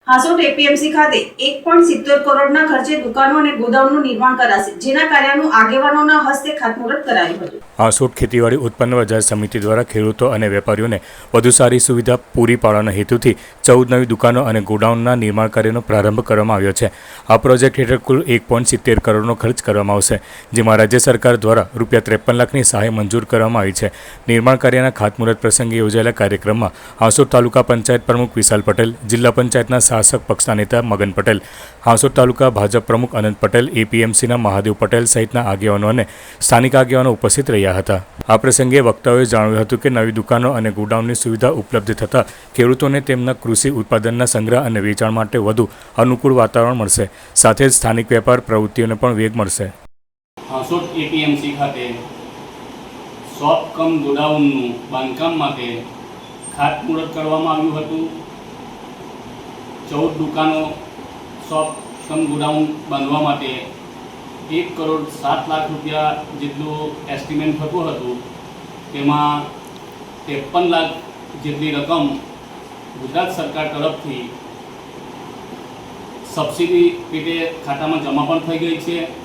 Hansot APMC ખાતે 1.70 કરોડના ખર્ચે દુકાનો અને ગોદામનું નિર્માણ કરાશે, જેના કાર્યનું આગેવાનોના હસ્તે ખાતમુહૂર્ત કરાયું હતું. હાસોટ ખેતીવાડી ઉત્પન્ન બજાર સમિતિ દ્વારા ખેડૂતો અને વેપારીઓને વધુ સારી સુવિધા પૂરી પાડવાના હેતુથી 14 નવી દુકાનો અને ગોડાઉનના નિર્માણ કાર્યનો પ્રારંભ કરવામાં આવ્યો છે. આ પ્રોજેક્ટ હેઠળ કુલ 1.70 કરોડનો ખર્ચ કરવામાં આવશે, જેમાં રાજ્ય સરકાર દ્વારા ₹53 લાખની સહાય મંજૂર કરવામાં આવી છે. નિર્માણ કાર્યના ખાતમુહૂર્ત પ્રસંગે યોજાયેલા કાર્યક્રમમાં હાસોટ તાલુકા પંચાયત પ્રમુખ વિશાલ પટેલ, જિલ્લા પંચાયતના શાસક પક્ષના નેતા મગન પટેલ, હાસોટ તાલુકા ભાજપ પ્રમુખ અનંત પટેલ, એપીએમસીના મહાદેવ પટેલ સહિતના આગેવાનો અને સ્થાનિક આગેવાનો ઉપસ્થિત રહ્યા હતા. આ પ્રસંગે વક્તાઓએ જણાવ્યું હતું કે નવી દુકાનો અને ગોડાઉનની સુવિધા ઉપલબ્ધ થતાં ખેડૂતોને તેમના કૃષિ ઉત્પાદનના સંગ્રહ અને વેચાણ માટે વધુ અનુકૂળ વાતાવરણ મળશે, સાથે જ સ્થાનિક વેપાર પ્રવૃત્તિઓને પણ વેગ મળશે. હાસોટ એપીએમસી ખાતે શોપ કમ ગોડાઉનનું બાંધકામ માટે ખાતમુહૂર્ત કરવામાં આવ્યું હતું. 14 દુકાનો શોપ કમ ગોડાઉન બાંધવા માટે 1.7 લાખ રૂપિયા જેટલું એસ્ટિમેટ થતું હતું. તેમાં 53 લાખ જેટલી રકમ ગુજરાત સરકાર તરફથી સબસિડી પેટે ખાતામાં જમા પણ થઈ ગઈ છે